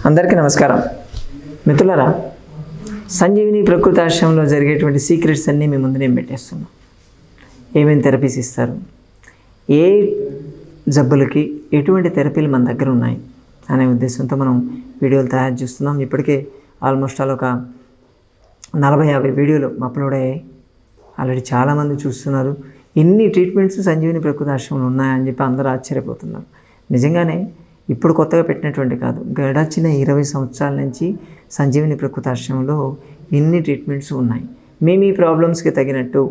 అందరికీ నమస్కారం మిత్రులారా, సంజీవిని ప్రకృతి ఆశ్రమంలో జరిగేటువంటి సీక్రెట్స్ అన్నీ మీ ముందు నేను పెట్టేస్తున్నాను. ఏమేమి థెరపీస్ ఇస్తారు, ఏ జబ్బులకి ఎటువంటి థెరపీలు మన దగ్గర ఉన్నాయి అనే ఉద్దేశంతో మనం వీడియోలు తయారు చేస్తున్నాం. ఇప్పటికే ఆల్మోస్ట్ ఒక 40-50 వీడియోలు అప్లోడ్ అయ్యాయి. ఆల్రెడీ చాలామంది చూస్తున్నారు. ఇన్ని ట్రీట్మెంట్స్ సంజీవిని ప్రకృతి ఆశ్రమంలో ఉన్నాయని చెప్పి అందరూ ఆశ్చర్యపోతున్నారు. నిజంగానే ఇప్పుడు కొత్తగా పెట్టినటువంటి కాదు, గడచిన 20 సంవత్సరాల నుంచి సంజీవిని ప్రకృతి ఆశ్రమంలో ఇన్ని ట్రీట్మెంట్స్ ఉన్నాయి. మేము ఈ ప్రాబ్లమ్స్కి తగినట్టు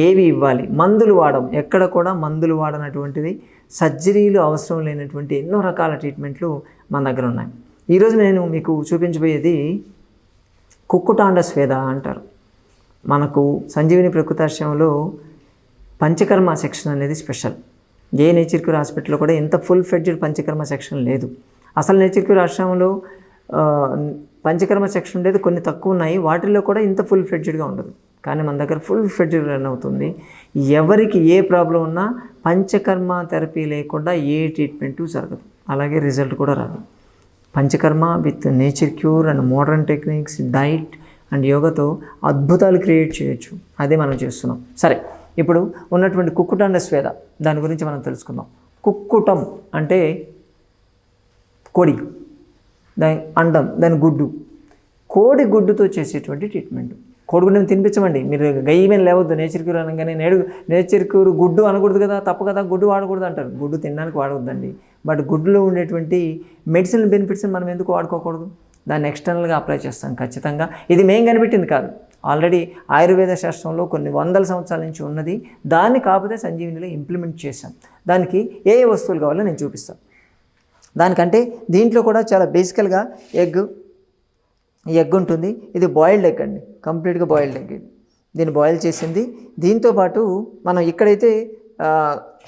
ఏవి ఇవ్వాలి, మందులు వాడడం, ఎక్కడ కూడా మందులు వాడనటువంటిది, సర్జరీలు అవసరం లేనటువంటి ఎన్నో రకాల ట్రీట్మెంట్లు మన దగ్గర ఉన్నాయి. ఈరోజు నేను మీకు చూపించబోయేది కుక్కుటాండ స్వేద అంటారు. మనకు సంజీవిని ప్రకృతి ఆశ్రమంలో పంచకర్మ సెక్షన్ అనేది స్పెషల్. ఏ నేచర్ క్యూర్ హాస్పిటల్లో కూడా ఇంత ఫుల్ ఫ్లెడ్జ్డ్ పంచకర్మ సెక్షన్ లేదు. అసలు నేచర్ క్యూర్ ఆశ్రమంలో పంచకర్మ సెక్షన్ ఉండేది కొన్ని తక్కువ ఉన్నాయి, వాటిల్లో కూడా ఇంత ఫుల్ ఫ్లెడ్జ్డ్గా ఉండదు. కానీ మన దగ్గర ఫుల్ ఫ్లెడ్జ్డ్ రన్ అవుతుంది. ఎవరికి ఏ ప్రాబ్లం ఉన్నా పంచకర్మ థెరపీ లేకుండా ఏ ట్రీట్మెంటు జరగదు, అలాగే రిజల్ట్ కూడా రాదు. Panchakarma with nature cure and modern techniques, diet and యోగాతో అద్భుతాలు క్రియేట్ చేయొచ్చు. అదే మనం చేస్తున్నాం. సరే, ఇప్పుడు ఉన్నటువంటి కుక్కుటాండ స్వేద దాని గురించి మనం తెలుసుకుందాం. కుక్కుటం అంటే కోడి, దాని అండం, దాని గుడ్డు. కోడి గుడ్డుతో చేసేటువంటి ట్రీట్మెంట్. కోడిగుడ్డుని తినిపించమండి, మీరు గయ్యమేం లేవద్దు. నేచర్ క్యూర్ అనగానే నేచర్ క్యూర్ గుడ్డు అనకూడదు కదా, తప్పు కదా, గుడ్డు వాడకూడదు అంటారు. గుడ్డు తినడానికి వాడవద్దండి, బట్ గుడ్డులో ఉండేటువంటి మెడిసినల్ బెనిఫిట్స్ని మనం ఎందుకు వాడుకోకూడదు? దాన్ని ఎక్స్టర్నల్గా అప్లై చేస్తాం ఖచ్చితంగా. ఇది మేం కనిపెట్టింది కాదు, ఆల్రెడీ ఆయుర్వేద శాస్త్రంలో కొన్ని వందల సంవత్సరాల నుంచి ఉన్నది. దాన్ని కాకపోతే సంజీవినిలో ఇంప్లిమెంట్ చేశాం. దానికి ఏ వస్తువులు కావాలో నేను చూపిస్తాను. దానికంటే దీంట్లో కూడా చాలా బేసికల్గా ఎగ్ ఉంటుంది. ఇది బాయిల్డ్ ఎగ్ అండి, కంప్లీట్గా బాయిల్డ్ ఎగ్. దీన్ని బాయిల్ చేసింది. దీంతోపాటు మనం ఇక్కడైతే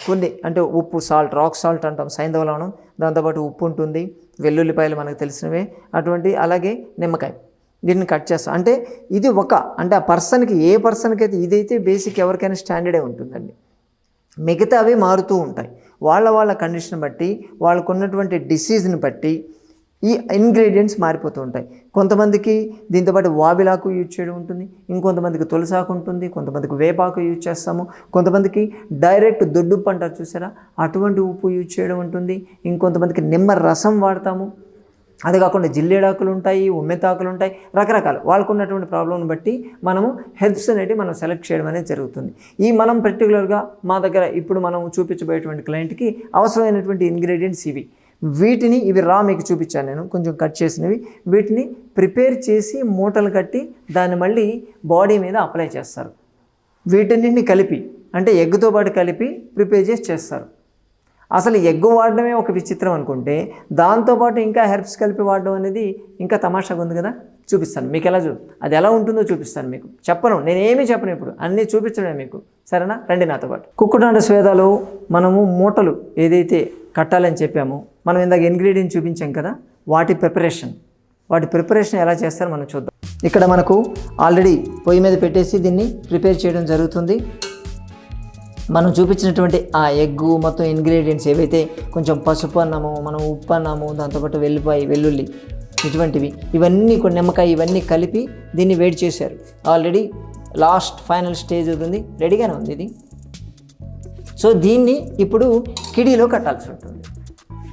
కొన్ని అంటే ఉప్పు, సాల్ట్, రాక్ సాల్ట్ అంటాం, సైంధవ లవణం, దాంతోపాటు ఉప్పు ఉంటుంది, వెల్లుల్లిపాయలు మనకు తెలిసినవే అటువంటి, అలాగే నిమ్మకాయ. దీన్ని కట్ చేస్తాం. అంటే ఇది అంటే ఆ పర్సన్కి, ఏ పర్సన్కి అయితే ఇదైతే బేసిక్ ఎవరికైనా స్టాండర్డే ఉంటుందండి. మిగతా అవి మారుతూ ఉంటాయి వాళ్ళ కండిషన్ బట్టి, వాళ్ళకు ఉన్నటువంటి డిసీజ్ని బట్టి ఈ ఇంగ్రీడియంట్స్ మారిపోతూ ఉంటాయి. కొంతమందికి దీంతోపాటు వావిలాకు యూజ్ చేయడం ఉంటుంది, ఇంకొంతమందికి తులసాకు ఉంటుంది, కొంతమందికి వేపాకు యూజ్ చేస్తాము, కొంతమందికి డైరెక్ట్ దొడ్డుప్పు అంటారు చూసారా, అటువంటి ఉప్పు యూజ్ చేయడం ఉంటుంది, ఇంకొంతమందికి నిమ్మ రసం వాడతాము. అది కాకుండా జిల్లేడాకులు ఉంటాయి, ఉమ్మెతాకులు ఉంటాయి, రకరకాలు వాళ్ళకు ఉన్నటువంటి ప్రాబ్లంని బట్టి మనము హెర్బ్స్ అనేవి మనం సెలెక్ట్ చేయడం అనేది జరుగుతుంది. ఈ మనం పర్టికులర్గా మా దగ్గర ఇప్పుడు మనం చూపించబోయేటువంటి క్లయింట్కి అవసరమైనటువంటి ఇంగ్రీడియంట్స్ ఇవి. వీటిని, ఇవి రా మీకు చూపించాను నేను, కొంచెం కట్ చేసినవి. వీటిని ప్రిపేర్ చేసి మూటలు కట్టి దాన్ని మళ్ళీ బాడీ మీద అప్లై చేస్తారు. వీటన్నిటిని కలిపి, అంటే ఎగ్తో పాటు కలిపి ప్రిపేర్ చేసి చేస్తారు. అసలు ఎగ్ వాడడమే ఒక విచిత్రం అనుకుంటే, దాంతోపాటు ఇంకా హెర్బ్స్ కలిపి వాడడం అనేది ఇంకా తమాషాగా ఉంది కదా. చూపిస్తాను మీకు, అది ఎలా ఉంటుందో చూపిస్తాను మీకు. నేనేమీ చెప్పను, ఇప్పుడు అన్నీ చూపించడమే మీకు. సరేనా? రండి నాతో పాటు. కుక్కుటాండ స్వేదలో మనము మూటలు ఏదైతే కట్టాలని చెప్పామో, మనం ఇందాక ఇంగ్రీడియంట్ చూపించాం కదా, వాటి ప్రిపరేషన్ ఎలా చేస్తారో మనం చూద్దాం. ఇక్కడ మనకు ఆల్రెడీ పొయ్యి మీద పెట్టేసి దీన్ని ప్రిపేర్ చేయడం జరుగుతుంది. మనం చూపించినటువంటి ఆ ఎగ్గు మొత్తం ఇంగ్రీడియంట్స్ ఏవైతే, కొంచెం పసుపు అన్నాము, మనం ఉప్పు అన్నాము, దాంతోపాటు వెల్లుల్లి ఇటువంటివి, ఇవన్నీ కొన్ని నిమ్మకాయ, ఇవన్నీ కలిపి దీన్ని వేడి చేశారు. ఆల్రెడీ లాస్ట్ ఫైనల్ స్టేజ్ అవుతుంది, రెడీగానే ఉంది ఇది. సో దీన్ని ఇప్పుడు కిడీలో కట్టాల్సి ఉంటుంది.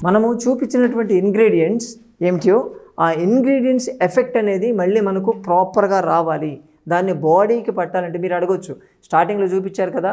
మనము చూపించినటువంటి ఇంగ్రీడియంట్స్ ఏమిటో, ఆ ఇంగ్రీడియంట్స్ ఎఫెక్ట్ అనేది మళ్ళీ మనకు ప్రాపర్గా రావాలి. దాన్ని బాడీకి పట్టాలంటే మీరు అడగొచ్చు, స్టార్టింగ్లో చూపించారు కదా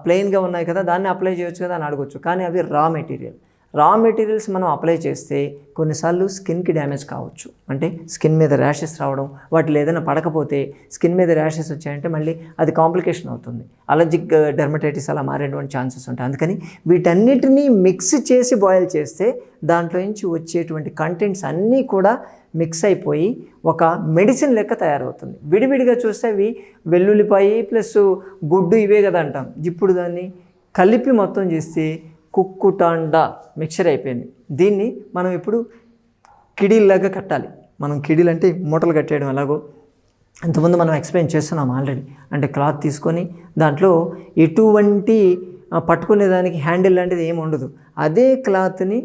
ప్లెయిన్గా ఉన్నాయి కదా, దాన్ని అప్లై చేయొచ్చు కదా అని అడగొచ్చు. కానీ అవి రా మెటీరియల్స్ మనం అప్లై చేస్తే కొన్నిసార్లు స్కిన్కి డ్యామేజ్ కావచ్చు. అంటే స్కిన్ మీద ర్యాషెస్ రావడం, వాటిలో ఏదైనా పడకపోతే స్కిన్ మీద ర్యాషెస్ వచ్చాయంటే మళ్ళీ అది కాంప్లికేషన్ అవుతుంది. అలర్జిక్ డెర్మటైటిస్ అలా మారేటువంటి ఛాన్సెస్ ఉంటాయి. అందుకని వీటన్నిటినీ మిక్స్ చేసి బాయిల్ చేస్తే దాంట్లో నుంచి వచ్చేటువంటి కంటెంట్స్ అన్నీ కూడా మిక్స్ అయిపోయి ఒక మెడిసిన్ లెక్క తయారవుతుంది. విడివిడిగా చూస్తే అవి వెల్లుల్లిపాయ ప్లస్ గుడ్డు ఇవే కదా అంటాం. ఇప్పుడు దాన్ని కలిపి మొత్తం చేస్తే కుక్కుటాండ మిక్చర్ అయిపోయింది. దీన్ని మనం ఇప్పుడు కిడీల్లాగా కట్టాలి. మనం కిడీలు అంటే మూటలు కట్టేయడం ఎలాగో ఇంతకుముందు మనం ఎక్స్ప్లెయిన్ చేస్తున్నాం ఆల్రెడీ. అంటే క్లాత్ తీసుకొని దాంట్లో ఎటువంటి పట్టుకునేదానికి హ్యాండిల్ లాంటిది ఏమి ఉండదు. అదే క్లాత్ని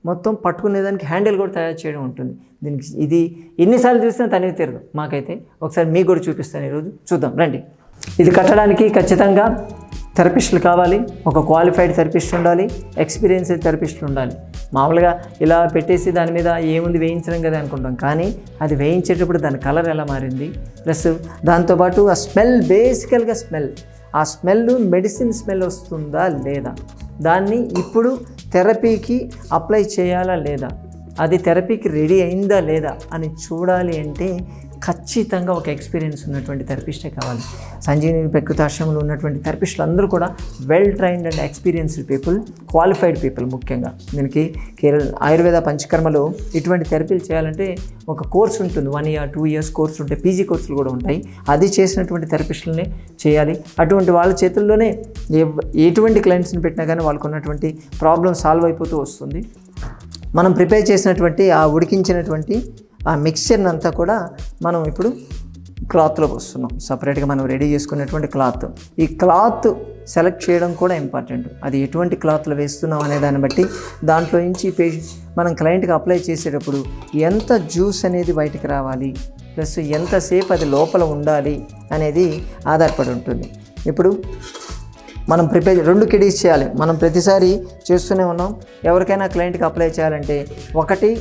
మొత్తం పట్టుకునేదానికి హ్యాండిల్ కూడా తయారు చేయడం ఉంటుంది. దీనికి ఇది ఎన్నిసార్లు చూసినా తనివి తీరదు మాకైతే. ఒకసారి మీకు కూడా చూపిస్తాను ఈరోజు, చూద్దాం రండి. ఇది కట్టడానికి ఖచ్చితంగా థెరపిస్టులు కావాలి, ఒక క్వాలిఫైడ్ థెరపిస్ట్ ఉండాలి, ఎక్స్పీరియన్స్డ్ థెరపిస్టులు ఉండాలి. మామూలుగా ఇలా పెట్టేసి దాని మీద ఏముంది వేయించడం కదా అనుకుంటాం, కానీ అది వేయించేటప్పుడు దాని కలర్ ఎలా మారింది, ప్లస్ దాంతోపాటు ఆ స్మెల్, బేసికల్గా స్మెల్, ఆ స్మెల్ మెడిసిన్ స్మెల్ వస్తుందా లేదా, దాన్ని ఇప్పుడు థెరపీకి అప్లై చేయాలా లేదా, అది థెరపీకి రెడీ అయిందా లేదా అని చూడాలి అంటే ఖచ్చితంగా ఒక ఎక్స్పీరియన్స్ ఉన్నటువంటి థెరపిస్టే కావాలి. సంజీవని ప్రకృతాశ్రమంలో ఉన్నటువంటి థెరపిస్టులు అందరూ కూడా well trained and experienced people, qualified people. ముఖ్యంగా దీనికి ఆయుర్వేద పంచకర్మలో ఇటువంటి థెరపీలు చేయాలంటే ఒక కోర్స్ ఉంటుంది, 1 year 2 years కోర్స్ ఉంటాయి, పీజీ కోర్సులు కూడా ఉంటాయి. అది చేసినటువంటి థెరపిస్టులనే చేయాలి. అటువంటి వాళ్ళ చేతుల్లోనే ఎటువంటి క్లయింట్స్ని పెట్టినా కానీ వాళ్ళకు ఉన్నటువంటి ప్రాబ్లం సాల్వ్ అయిపోతూ వస్తుంది. మనం ప్రిపేర్ చేసినటువంటి ఆ ఉడికించినటువంటి ఆ మిక్స్చర్ని అంతా కూడా మనం ఇప్పుడు క్లాత్లో పోస్తున్నాం. సపరేట్గా మనం రెడీ చేసుకున్నటువంటి క్లాత్. ఈ క్లాత్ సెలెక్ట్ చేయడం కూడా ఇంపార్టెంట్. అది ఎటువంటి క్లాత్లో వేస్తున్నాం అనే దాన్ని బట్టి దాంట్లో నుంచి మనం క్లయింట్కి అప్లై చేసేటప్పుడు ఎంత జ్యూస్ అనేది బయటికి రావాలి, ప్లస్ ఎంతసేపు అది లోపల ఉండాలి అనేది ఆధారపడి ఉంటుంది. ఇప్పుడు మనం 2 కిడీస్ చేయాలి. మనం ప్రతిసారి చేస్తూనే ఉన్నాం. ఎవరికైనా క్లయింట్కి అప్లై చేయాలంటే ఒకటి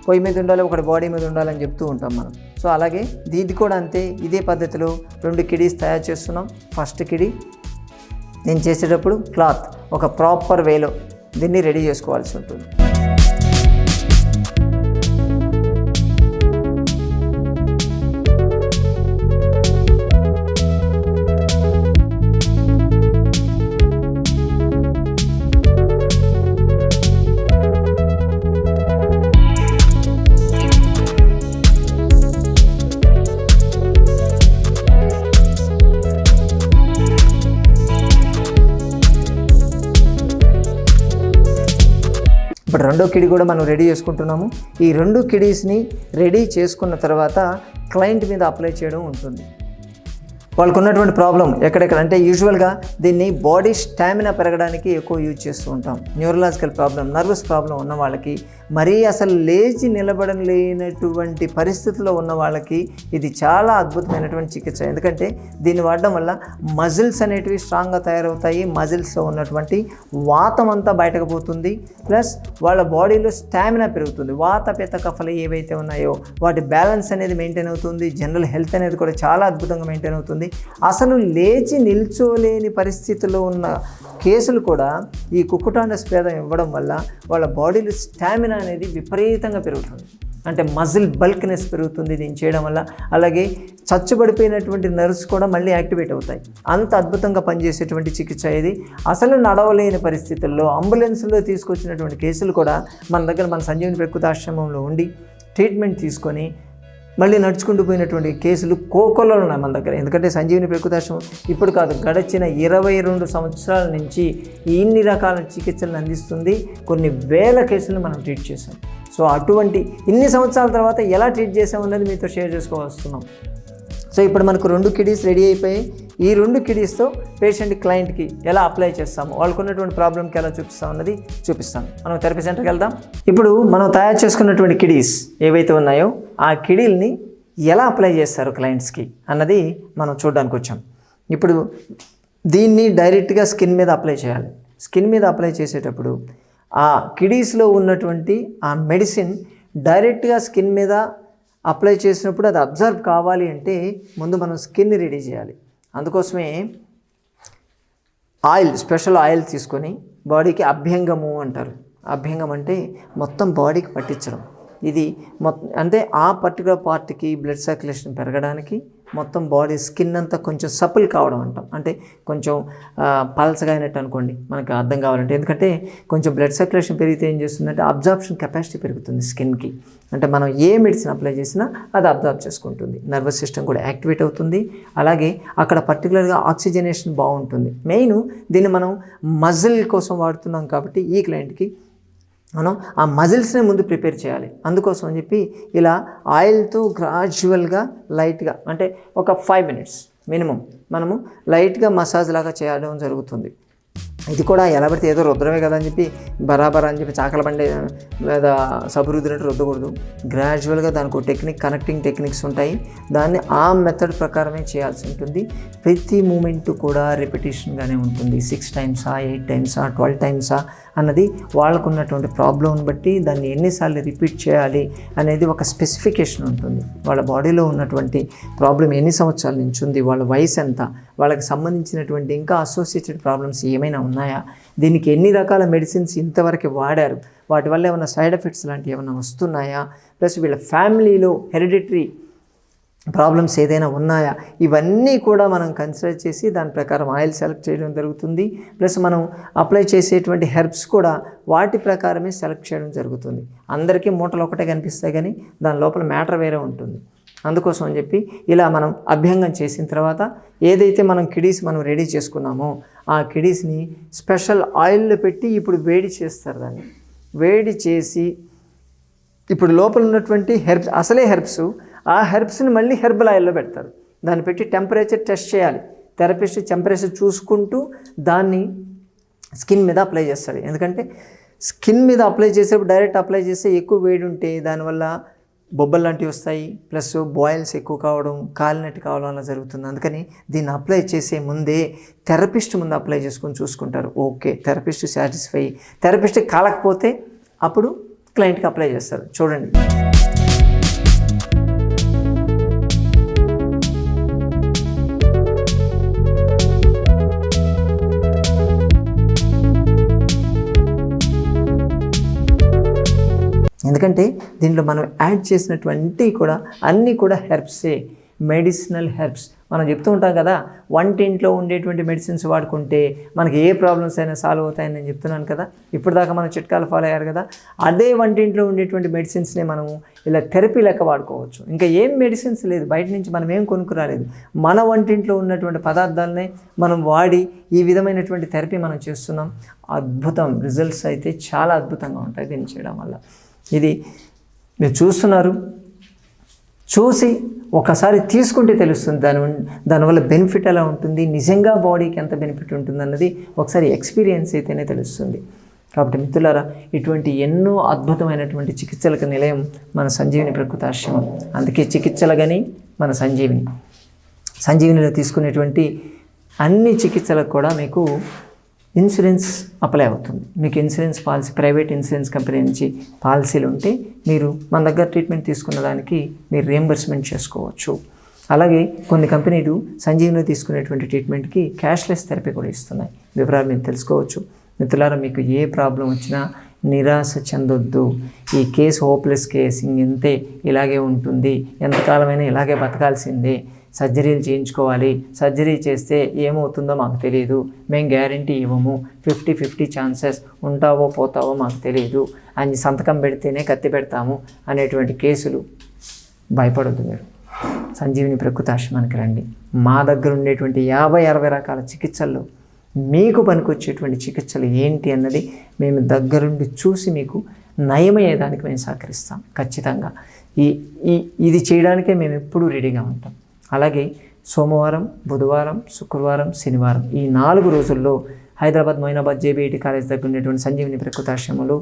పొయ్యి మీద ఉండాలి, ఒకటి బాడీ మీద ఉండాలని చెప్తూ ఉంటాం మనం. సో అలాగే దీది కూడా అంతే. ఇదే పద్ధతిలో 2 కిడీస్ తయారు చేస్తున్నాం. ఫస్ట్ కిడీ నేను చేసేటప్పుడు క్లాత్ ఒక ప్రాపర్ వేలో దీన్ని రెడీ చేసుకోవాల్సి ఉంటుంది. ఇప్పుడు 2వ కిడీ కూడా మనం రెడీ చేసుకుంటున్నాము. ఈ 2 కిడీస్ని రెడీ చేసుకున్న తర్వాత క్లయింట్ మీద అప్లై చేయడం ఉంటుంది. వాళ్ళకు ఉన్నటువంటి ప్రాబ్లం ఎక్కడెక్కడ అంటే యూజువల్గా దీన్ని బాడీ స్టామినా పెరగడానికి ఎక్కువ యూజ్ చేస్తూ ఉంటాం. న్యూరలాజికల్ ప్రాబ్లం, నర్వస్ ప్రాబ్లం ఉన్న వాళ్ళకి, మరీ అసలు లేచి నిలబడలేనటువంటి పరిస్థితుల్లో ఉన్న వాళ్ళకి ఇది చాలా అద్భుతమైనటువంటి చికిత్స. ఎందుకంటే దీన్ని వాడడం వల్ల మజిల్స్ అనేటివి స్ట్రాంగ్గా తయారవుతాయి. మజిల్స్లో ఉన్నటువంటి వాతం అంతా బయటకు పోతుంది. ప్లస్ వాళ్ళ బాడీలో స్టామినా పెరుగుతుంది. వాత పిత్త కఫలు ఏవైతే ఉన్నాయో వాటి బ్యాలెన్స్ అనేది మెయింటైన్ అవుతుంది. జనరల్ హెల్త్ అనేది కూడా చాలా అద్భుతంగా మెయింటైన్ అవుతుంది. అసలు లేచి నిల్చోలేని పరిస్థితిలో ఉన్న కేసులు కూడా ఈ కుక్కుటాండ స్పేదం ఇవ్వడం వల్ల వాళ్ళ బాడీలో స్టామినా అనేది విపరీతంగా పెరుగుతుంది. అంటే మజిల్ బల్క్నెస్ పెరుగుతుంది దీన్ని చేయడం వల్ల. అలాగే చచ్చుబడిపోయినటువంటి నర్వ్స్ కూడా మళ్ళీ యాక్టివేట్ అవుతాయి. అంత అద్భుతంగా పనిచేసేటువంటి చికిత్స ఇది. అసలు నడవలేని పరిస్థితుల్లో అంబులెన్స్లో తీసుకొచ్చినటువంటి కేసులు కూడా మన దగ్గర మన సంజీవని ప్రకృతాశ్రమంలో ఉండి ట్రీట్మెంట్ తీసుకొని మళ్ళీ నడుచుకుంటూ పోయినటువంటి కేసులు కోకోలో ఉన్నాయి మన దగ్గర. ఎందుకంటే సంజీవని ప్రకృతాశ్రమం ఇప్పుడు కాదు, గడిచిన 22 సంవత్సరాల నుంచి ఇన్ని రకాల చికిత్సలను అందిస్తుంది. కొన్ని వేల కేసులను మనం ట్రీట్ చేసాం. సో అటువంటి ఇన్ని సంవత్సరాల తర్వాత ఎలా ట్రీట్ చేసామన్నది మీతో షేర్ చేసుకోవస్తున్నాం. సో ఇప్పుడు మనకు 2 కిడీస్ రెడీ అయిపోయి ఈ 2 కిడీస్తో పేషెంట్ క్లయింట్కి ఎలా అప్లై చేస్తాము, వాళ్ళకు ఉన్నటువంటి ప్రాబ్లంకి ఎలా చూపిస్తాం అన్నది చూపిస్తాం. మనం థెరపీ సెంటర్కి వెళ్దాం. ఇప్పుడు మనం తయారు చేసుకున్నటువంటి కిడీస్ ఏవైతే ఉన్నాయో ఆ కిడీల్ని ఎలా అప్లై చేస్తారు క్లయింట్స్కి అన్నది మనం చూడడానికి వచ్చాం. ఇప్పుడు దీన్ని డైరెక్ట్గా స్కిన్ మీద అప్లై చేయాలి. స్కిన్ మీద అప్లై చేసేటప్పుడు ఆ కిడీస్లో ఉన్నటువంటి ఆ మెడిసిన్ డైరెక్ట్గా స్కిన్ మీద అప్లై చేసినప్పుడు అది అబ్జర్వ్ కావాలి అంటే ముందు మనం స్కిన్ని రెడీ చేయాలి. అందుకోసమే ఆయిల్, స్పెషల్ ఆయిల్ తీసుకొని బాడీకి అభ్యంగము అంటారు. అభ్యంగం అంటే మొత్తం బాడీకి పట్టించడం. ఇది అంటే ఆ పర్టికులర్ పార్ట్కి బ్లడ్ సర్క్యులేషన్ పెరగడానికి మొత్తం బాడీ స్కిన్ అంతా కొంచెం సపుల్ కావడం అంటాం. అంటే కొంచెం పల్చగా అయినట్టు అనుకోండి మనకు అర్థం కావాలంటే. ఎందుకంటే కొంచెం బ్లడ్ సర్క్యులేషన్ పెరిగితే ఏం చేస్తుందంటే అబ్జార్ప్షన్ కెపాసిటీ పెరుగుతుంది స్కిన్కి. అంటే మనం ఏ మెడిసిన్ అప్లై చేసినా అది అబ్జార్బ్ చేసుకుంటుంది. నర్వస్ సిస్టమ్ కూడా యాక్టివేట్ అవుతుంది. అలాగే అక్కడ పర్టికులర్గా ఆక్సిజనేషన్ బాగుంటుంది. మెయిన్ దీన్ని మనం మజిల్ కోసం వాడుతున్నాం కాబట్టి ఈ క్లయింట్కి మనం ఆ మజిల్స్ని ముందు ప్రిపేర్ చేయాలి. అందుకోసం అని చెప్పి ఇలా ఆయిల్తో గ్రాడ్యువల్గా లైట్గా అంటే ఒక 5 minutes మినిమం మనము లైట్గా మసాజ్ లాగా చేయడం జరుగుతుంది. ఇది కూడా ఎలా పడితే ఏదో రుద్రమే కదా అని చెప్పి బరాబర్ అని చెప్పి చాకల బండి లేదా సబ్బు రుద్దినట్టు రుద్దకూడదు. గ్రాడ్యువల్గా దానికి ఒక కనెక్టింగ్ టెక్నిక్స్ ఉంటాయి. దాన్ని ఆ మెథడ్ ప్రకారమే చేయాల్సి ఉంటుంది. ప్రతి మూమెంట్ కూడా రిపిటేషన్గానే ఉంటుంది. 6 టైమ్సా 8 టైమ్సా 12 టైమ్సా అన్నది వాళ్ళకు ఉన్నటువంటి ప్రాబ్లంని బట్టి దాన్ని ఎన్నిసార్లు రిపీట్ చేయాలి అనేది ఒక స్పెసిఫికేషన్ ఉంటుంది. వాళ్ళ బాడీలో ఉన్నటువంటి ప్రాబ్లం ఎన్ని సంవత్సరాల నుంచి ఉంది, వాళ్ళ వయసు ఎంత, వాళ్ళకి సంబంధించినటువంటి ఇంకా అసోసియేటెడ్ ప్రాబ్లమ్స్ ఏమైనా ఉన్నాయా, దీనికి ఎన్ని రకాల మెడిసిన్స్ ఇంతవరకు వాడారు, వాటి వల్ల ఏమైనా సైడ్ ఎఫెక్ట్స్ లాంటివి ఏమైనా వస్తున్నాయా, ప్లస్ వీళ్ళ ఫ్యామిలీలో హెరిడిటరీ ప్రాబ్లమ్స్ ఏదైనా ఉన్నాయా, ఇవన్నీ కూడా మనం కన్సిడర్ చేసి దాని ప్రకారం ఆయిల్ సెలెక్ట్ చేయడం జరుగుతుంది. ప్లస్ మనం అప్లై చేసేటువంటి హెర్బ్స్ కూడా వాటి ప్రకారమే సెలెక్ట్ చేయడం జరుగుతుంది. అందరికీ మూటలు ఒకటే కనిపిస్తాయి కానీ దాని లోపల మ్యాటర్ వేరే ఉంటుంది. అందుకోసం అని చెప్పి ఇలా మనం అభ్యంగం చేసిన తర్వాత ఏదైతే మనం కిడీస్ మనం రెడీ చేసుకున్నామో ఆ కిడీస్ని స్పెషల్ ఆయిల్లో పెట్టి ఇప్పుడు వేడి చేస్తారు. దాన్ని వేడి చేసి ఇప్పుడు లోపల ఉన్నటువంటి హెర్బ్స్, అసలే హెర్బ్స్, ఆ హెర్బ్స్ని మళ్ళీ హెర్బల్ ఆయిల్లో పెడతారు. దాన్ని పెట్టి టెంపరేచర్ టెస్ట్ చేయాలి. థెరపిస్ట్ టెంపరేచర్ చూసుకుంటూ దాన్ని స్కిన్ మీద అప్లై చేస్తాడు. ఎందుకంటే స్కిన్ మీద అప్లై చేసేప్పుడు డైరెక్ట్ అప్లై చేస్తే ఎక్కువ వేడి ఉంటే దానివల్ల బొబ్బలు లాంటివి వస్తాయి, ప్లస్ బాయిల్స్ ఎక్కువ కావడం, కాలినట్టు కావడం అలా జరుగుతుంది. అందుకని దీన్ని అప్లై చేసే ముందే థెరపిస్ట్ ముందు అప్లై చేసుకొని చూసుకుంటారు. ఓకే, థెరపిస్ట్ సాటిస్ఫై, థెరపిస్ట్ కాలకపోతే అప్పుడు క్లయింట్కి అప్లై చేస్తారు. చూడండి, ఎందుకంటే దీంట్లో మనం యాడ్ చేసినటువంటి కూడా అన్నీ కూడా హెర్బ్సే, మెడిసినల్ హెర్బ్స్. మనం చెప్తూ ఉంటాం కదా, వంటింట్లో ఉండేటువంటి మెడిసిన్స్ వాడుకుంటే మనకి ఏ ప్రాబ్లమ్స్ అయినా సాల్వ్ అవుతాయని నేను చెప్తున్నాను కదా. ఇప్పుడు దాకా మనం చిట్కాలు ఫాలో అయ్యారు కదా. అదే వంటింట్లో ఉండేటువంటి మెడిసిన్స్ని మనము ఇలా థెరపీ లెక్క వాడుకోవచ్చు. ఇంకా ఏం మెడిసిన్స్ లేదు, బయట నుంచి మనం ఏం కొనుక్కురాలేదు. మన వంటింట్లో ఉన్నటువంటి పదార్థాలనే మనం వాడి ఈ విధమైనటువంటి థెరపీ మనం చేస్తున్నాం. అద్భుతం, రిజల్ట్స్ అయితే చాలా అద్భుతంగా ఉంటాయి దీన్ని చేయడం వల్ల. ఇది మీరు చూస్తున్నారు, చూసి ఒకసారి తీసుకుంటే తెలుస్తుంది దానివల్ల బెనిఫిట్ ఎలా ఉంటుంది, నిజంగా బాడీకి ఎంత బెనిఫిట్ ఉంటుంది అన్నది ఒకసారి ఎక్స్పీరియన్స్ అయితేనే తెలుస్తుంది. కాబట్టి మిత్రులారా, ఇటువంటి ఎన్నో అద్భుతమైనటువంటి చికిత్సలకు నిలయం మన సంజీవిని ప్రకృతి ఆశ్రమం. అందుకే చికిత్సలుగాని మన సంజీవినిలో తీసుకునేటువంటి అన్ని చికిత్సలకు కూడా మీకు ఇన్సూరెన్స్ అప్లై అవుతుంది. మీకు insurance policy, private insurance company నుంచి పాలసీలు ఉంటే మీరు మన దగ్గర ట్రీట్మెంట్ తీసుకున్న దానికి మీరు రియంబర్స్మెంట్ చేసుకోవచ్చు. అలాగే కొన్ని కంపెనీలు సంజీవిని తీసుకునేటువంటి ట్రీట్మెంట్కి క్యాష్లెస్ థెరపీ కూడా ఇస్తున్నాయి. వివరాలు మీరు తెలుసుకోవచ్చు. మిత్రులారా, మీకు ఏ ప్రాబ్లం వచ్చినా నిరాశ చెందొద్దు. ఈ కేసు హోప్లెస్ కేసు, ఇంతే ఇలాగే ఉంటుంది, ఎంతకాలమైనా ఇలాగే బతకాల్సిందే, సర్జరీలు చేయించుకోవాలి, సర్జరీ చేస్తే ఏమవుతుందో మాకు తెలియదు, మేము గ్యారంటీ ఇవ్వము, 50-50 ఛాన్సెస్, ఉంటావో పోతావో మాకు తెలియదు అని సంతకం పెడితేనే కత్తి పెడతాము అనేటువంటి కేసులు భయపడొద్దు. మీరు సంజీవిని ప్రకృతి ఆశ్రమానికి రండి. మా దగ్గర ఉండేటువంటి 50-60 రకాల చికిత్సల్లో మీకు పనికొచ్చేటువంటి చికిత్సలు ఏంటి అన్నది మేము దగ్గరుండి చూసి మీకు నయమయ్యేదానికి మేము సహకరిస్తాం. ఖచ్చితంగా ఇది చేయడానికే మేము ఎప్పుడూ రెడీగా ఉంటాం. అలాగే సోమవారం, బుధవారం, శుక్రవారం, శనివారం ఈ 4 రోజుల్లో హైదరాబాద్ మొయినాబాద్ JBIT కాలేజ్ దగ్గర ఉన్నటువంటి సంజీవిని ప్రకృతి ఆశ్రమంలో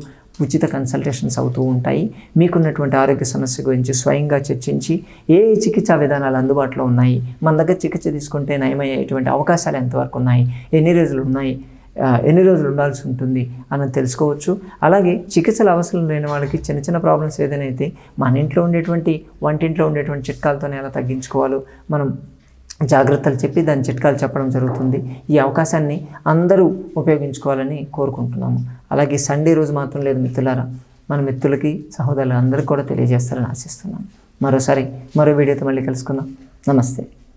ఉచిత కన్సల్టేషన్స్ అవుతూ ఉంటాయి. మీకున్నటువంటి ఆరోగ్య సమస్య గురించి స్వయంగా చర్చించి ఏ చికిత్సా విధానాలు అందుబాటులో ఉన్నాయి, మన దగ్గర చికిత్స తీసుకుంటే నయమయ్యేటువంటి అవకాశాలు ఎంతవరకు ఉన్నాయి, ఎన్ని రోజులు ఉండాల్సి ఉంటుంది అన్నది తెలుసుకోవచ్చు. అలాగే చికిత్సలు అవసరం లేని వాళ్ళకి చిన్న ప్రాబ్లమ్స్ ఏదైనా అయితే మన ఇంట్లో ఉండేటువంటి వంటింట్లో ఉండేటువంటి చిట్కాలతోనే ఎలా తగ్గించుకోవాలో మనం జాగ్రత్తలు చెప్పి దాని చిట్కాలు చెప్పడం జరుగుతుంది. ఈ అవకాశాన్ని అందరూ ఉపయోగించుకోవాలని కోరుకుంటున్నాము. అలాగే సండే రోజు మాత్రం లేదు మిత్రులారా, మన మిత్రులకి సహోదరులు అందరికీ కూడా తెలియజేస్తారని ఆశిస్తున్నాను. మరోసారి మరో వీడియోతో మళ్ళీ కలుసుకుందాం. నమస్తే.